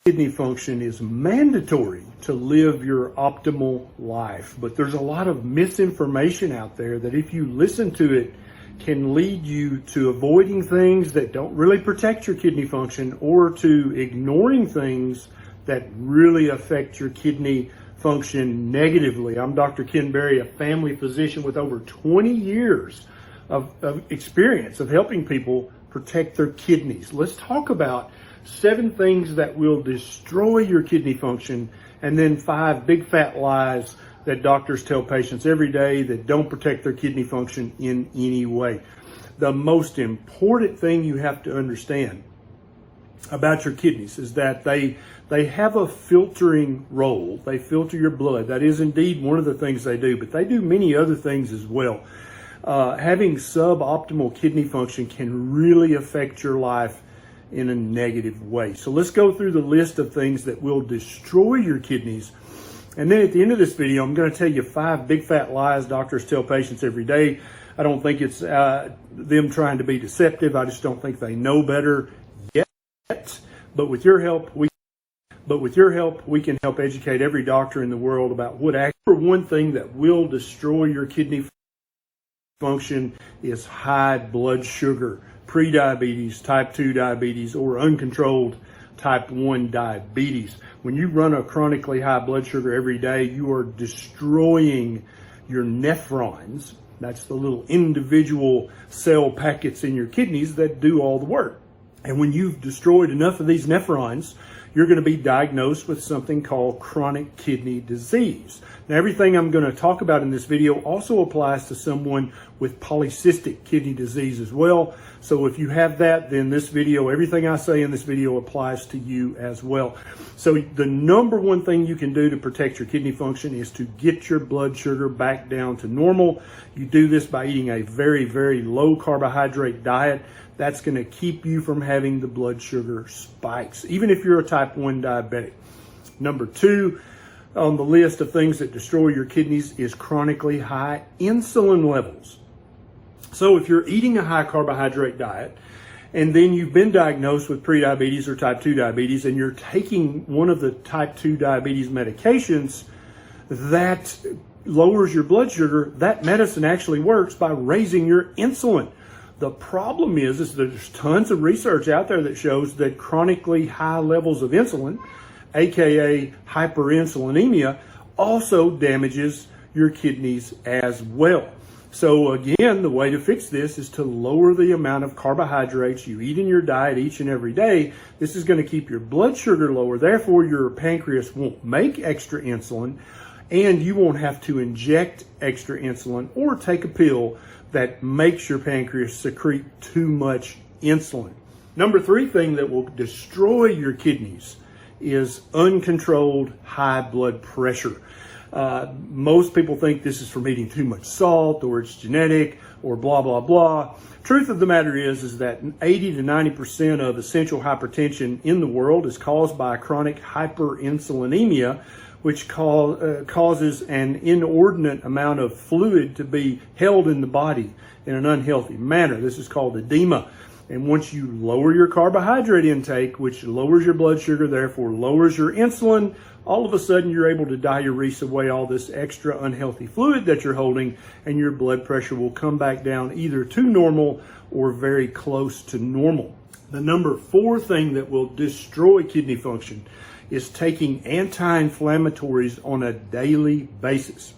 Kidney function is mandatory to live your optimal life, but there's a lot of misinformation out there that if you listen to it can lead you to avoiding things that don't really protect your kidney function or to ignoring things that really affect your kidney function negatively. I'm Dr. KenD Berry, a family physician with over 20 years of experience of helping people protect their kidneys. Let's talk about 7 things that will destroy your kidney function, and then 5 big fat lies that doctors tell patients every day that don't protect their kidney function in any way. The most important thing you have to understand about your kidneys is that they have a filtering role. They filter your blood. That is indeed one of the things they do, but they do many other things as well. Having suboptimal kidney function can really affect your life in a negative way. So let's go through the list of things that will destroy your kidneys. And then at the end of this video, I'm going to tell you 5 big fat lies doctors tell patients every day. I don't think it's them trying to be deceptive. I just don't think they know better yet. But with your help, we can help educate every doctor in the world about what actually one thing that will destroy your kidney function is high blood sugar. Pre-diabetes, type 2 diabetes, or uncontrolled type 1 diabetes. When you run a chronically high blood sugar every day, you are destroying your nephrons. That's the little individual cell packets in your kidneys that do all the work. And when you've destroyed enough of these nephrons, you're going to be diagnosed with something called chronic kidney disease. Now, everything I'm going to talk about in this video also applies to someone with polycystic kidney disease as well. So if you have that, then this video, everything I say in this video applies to you as well. So the number one thing you can do to protect your kidney function is to get your blood sugar back down to normal. You do this by eating a very, very low carbohydrate diet. That's going to keep you from having the blood sugar spikes, even if you're a type 1 diabetic. Number 2 on the list of things that destroy your kidneys is chronically high insulin levels. So if you're eating a high carbohydrate diet and then you've been diagnosed with prediabetes or type 2 diabetes and you're taking one of the type 2 diabetes medications that lowers your blood sugar, that medicine actually works by raising your insulin. The problem is there's tons of research out there that shows that chronically high levels of insulin, aka hyperinsulinemia, also damages your kidneys as well. So again, the way to fix this is to lower the amount of carbohydrates you eat in your diet each and every day. This is going to keep your blood sugar lower. Therefore, your pancreas won't make extra insulin, and you won't have to inject extra insulin or take a pill that makes your pancreas secrete too much insulin. Number 3 thing that will destroy your kidneys is uncontrolled high blood pressure. Most people think this is from eating too much salt, or it's genetic, or blah, blah, blah. Truth of the matter is that 80 to 90% of essential hypertension in the world is caused by chronic hyperinsulinemia, which causes an inordinate amount of fluid to be held in the body in an unhealthy manner. This is called edema. And once you lower your carbohydrate intake, which lowers your blood sugar, therefore lowers your insulin, all of a sudden you're able to diurese away all this extra unhealthy fluid that you're holding, and your blood pressure will come back down either to normal or very close to normal. The number 4 thing that will destroy kidney function is taking anti-inflammatories on a daily basis.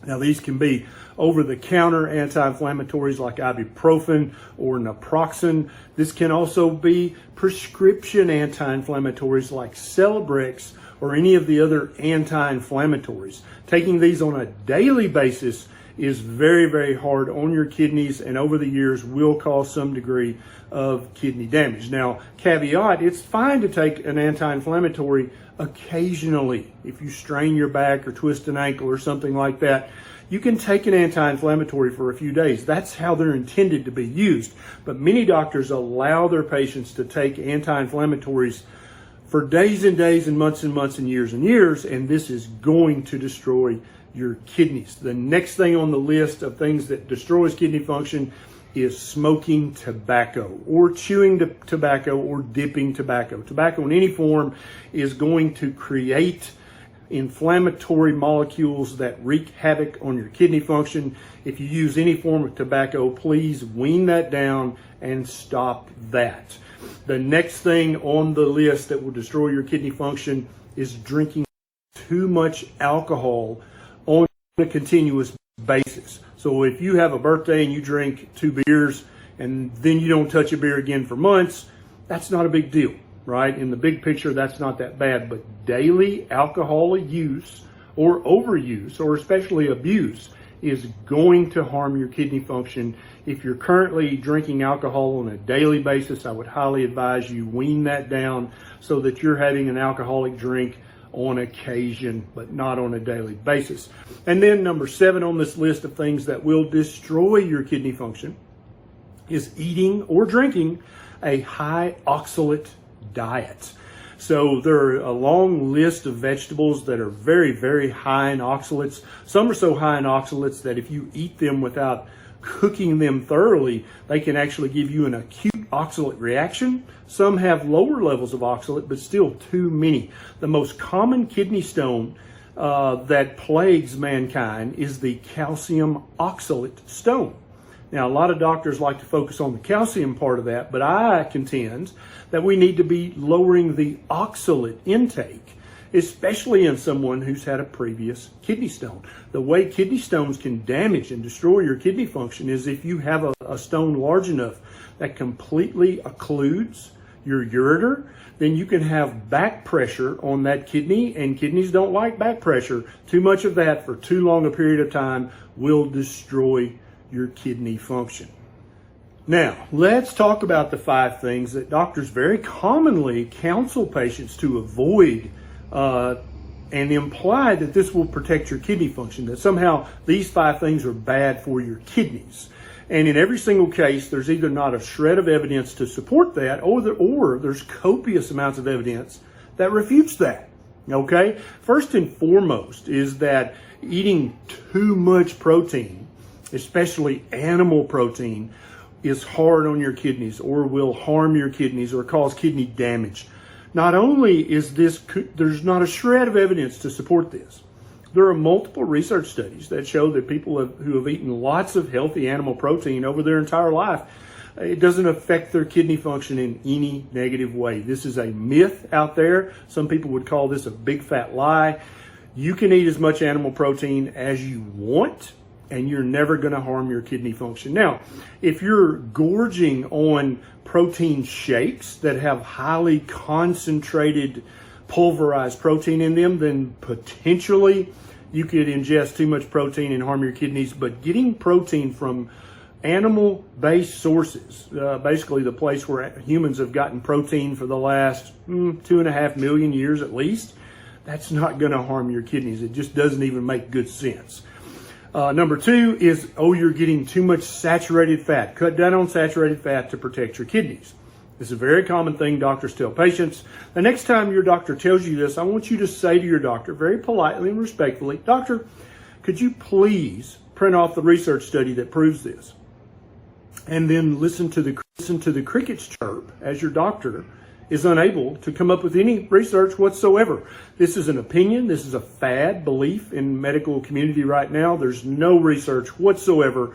Now, these can be over-the-counter anti-inflammatories like ibuprofen or naproxen. This can also be prescription anti-inflammatories like Celebrex or any of the other anti-inflammatories. Taking these on a daily basis is very, very hard on your kidneys, and over the years will cause some degree of kidney damage. Now, caveat, it's fine to take an anti-inflammatory occasionally. If you strain your back or twist an ankle or something like that, you can take an anti-inflammatory for a few days. That's how they're intended to be used. But many doctors allow their patients to take anti-inflammatories for days and days and months and years, and this is going to destroy your kidneys. The next thing on the list of things that destroys kidney function is smoking tobacco or chewing tobacco or dipping tobacco. Tobacco in any form is going to create inflammatory molecules that wreak havoc on your kidney function. If you use any form of tobacco, please wean that down and stop that. The next thing on the list that will destroy your kidney function is drinking too much alcohol on a continuous basis. So if you have a birthday and you drink 2 beers and then you don't touch a beer again for months, that's not a big deal, right? In the big picture, that's not that bad. But daily alcohol use or overuse, or especially abuse, is going to harm your kidney function. If you're currently drinking alcohol on a daily basis, I would highly advise you wean that down so that you're having an alcoholic drink on occasion, but not on a daily basis. And then number 7 on this list of things that will destroy your kidney function is eating or drinking a high oxalate diet. So there are a long list of vegetables that are very, very high in oxalates. Some are so high in oxalates that if you eat them without cooking them thoroughly, they can actually give you an acute oxalate reaction. Some have lower levels of oxalate, but still too many. The most common kidney stone that plagues mankind is the calcium oxalate stone. Now, a lot of doctors like to focus on the calcium part of that, but I contend that we need to be lowering the oxalate intake, especially in someone who's had a previous kidney stone. The way kidney stones can damage and destroy your kidney function is if you have a stone large enough that completely occludes your ureter, then you can have back pressure on that kidney, and kidneys don't like back pressure. Too much of that for too long a period of time will destroy your kidney function. Now, let's talk about the 5 things that doctors very commonly counsel patients to avoid and imply that this will protect your kidney function, that somehow these 5 things are bad for your kidneys. And in every single case, there's either not a shred of evidence to support that, or there's copious amounts of evidence that refutes that. Okay? First and foremost is that eating too much protein, especially animal protein, is hard on your kidneys or will harm your kidneys or cause kidney damage. Not only is there's not a shred of evidence to support this. There are multiple research studies that show that people who have eaten lots of healthy animal protein over their entire life, it doesn't affect their kidney function in any negative way. This is a myth out there. Some people would call this a big fat lie. You can eat as much animal protein as you want, and you're never going to harm your kidney function. Now, if you're gorging on protein shakes that have highly concentrated pulverized protein in them, then potentially you could ingest too much protein and harm your kidneys. But getting protein from animal-based sources, basically the place where humans have gotten protein for the last 2.5 million years at least, that's not going to harm your kidneys. It just doesn't even make good sense. Number 2 is, you're getting too much saturated fat. Cut down on saturated fat to protect your kidneys. This is a very common thing doctors tell patients. The next time your doctor tells you this, I want you to say to your doctor very politely and respectfully, "Doctor, could you please print off the research study that proves this?" And then listen to the crickets chirp as your doctor is unable to come up with any research whatsoever. This is an opinion. This is a fad belief in medical community right now. There's no research whatsoever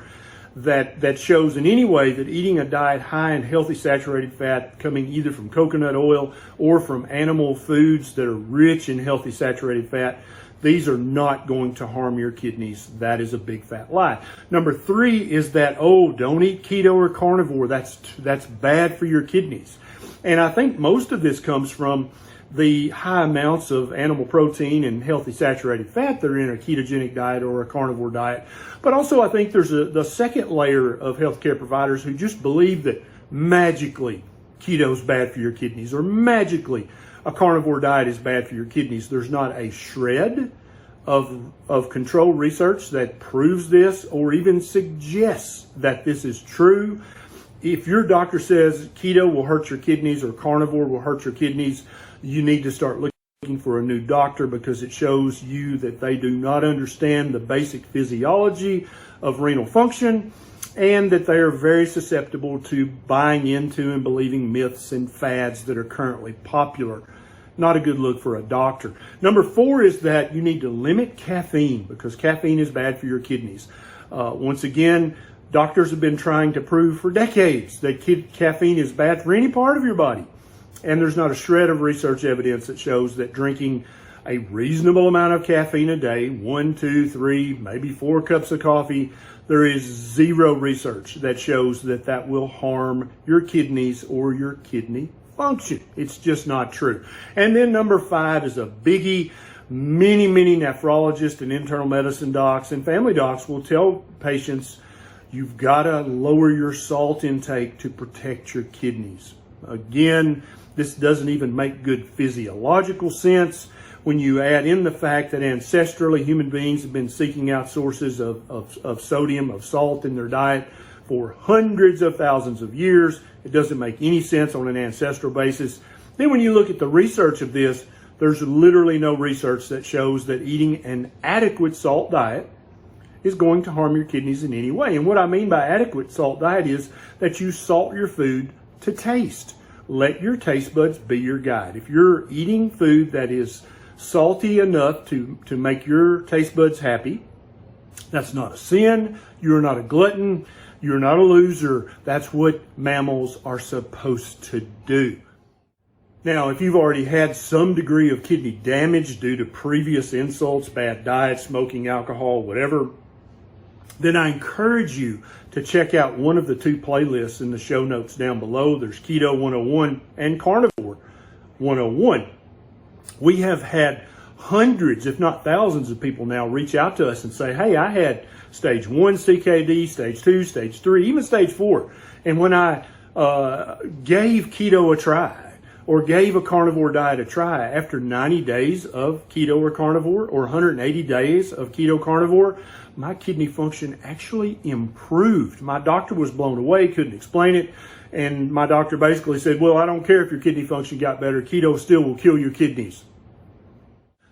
that shows in any way that eating a diet high in healthy saturated fat coming either from coconut oil or from animal foods that are rich in healthy saturated fat, these are not going to harm your kidneys. That is a big fat lie. Number 3 is that, don't eat keto or carnivore. That's bad for your kidneys. And I think most of this comes from the high amounts of animal protein and healthy saturated fat that are in a ketogenic diet or a carnivore diet. But also I think there's the second layer of healthcare providers who just believe that magically keto is bad for your kidneys or magically a carnivore diet is bad for your kidneys. There's not a shred of controlled research that proves this or even suggests that this is true. If your doctor says keto will hurt your kidneys or carnivore will hurt your kidneys, you need to start looking for a new doctor because it shows you that they do not understand the basic physiology of renal function and that they are very susceptible to buying into and believing myths and fads that are currently popular. Not a good look for a doctor. Number 4 is that you need to limit caffeine, because caffeine is bad for your kidneys. Once again, doctors have been trying to prove for decades that caffeine is bad for any part of your body. And there's not a shred of research evidence that shows that drinking a reasonable amount of caffeine a day, 1, 2, 3, maybe 4 cups of coffee, there is zero research that shows that that will harm your kidneys or your kidney function. It's just not true. And then number 5 is a biggie. Many nephrologists and internal medicine docs and family docs will tell patients, you've got to lower your salt intake to protect your kidneys. Again, this doesn't even make good physiological sense when you add in the fact that ancestrally human beings have been seeking out sources of sodium, of salt in their diet for hundreds of thousands of years. It doesn't make any sense on an ancestral basis. Then when you look at the research of this, there's literally no research that shows that eating an adequate salt diet is going to harm your kidneys in any way. And what I mean by adequate salt diet is that you salt your food to taste. Let your taste buds be your guide. If you're eating food that is salty enough to make your taste buds happy, that's not a sin. You're not a glutton. You're not a loser. That's what mammals are supposed to do. Now, if you've already had some degree of kidney damage due to previous insults, bad diet, smoking, alcohol, whatever, then I encourage you to check out one of the 2 playlists in the show notes down below. There's Keto 101 and Carnivore 101. We have had hundreds, if not thousands of people now reach out to us and say, hey, I had stage 1 CKD, stage 2, stage 3, even stage 4. And when I gave keto a try or gave a carnivore diet a try, after 90 days of keto or carnivore or 180 days of keto carnivore, my kidney function actually improved. My doctor was blown away, couldn't explain it. And my doctor basically said, well, I don't care if your kidney function got better. Keto still will kill your kidneys.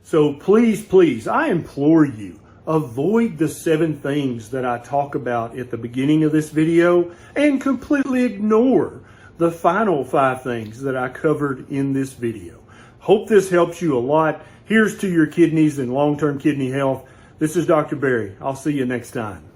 So please, I implore you, avoid the 7 things that I talk about at the beginning of this video and completely ignore the final 5 things that I covered in this video. Hope this helps you a lot. Here's to your kidneys and long-term kidney health. This is Dr. Berry. I'll see you next time.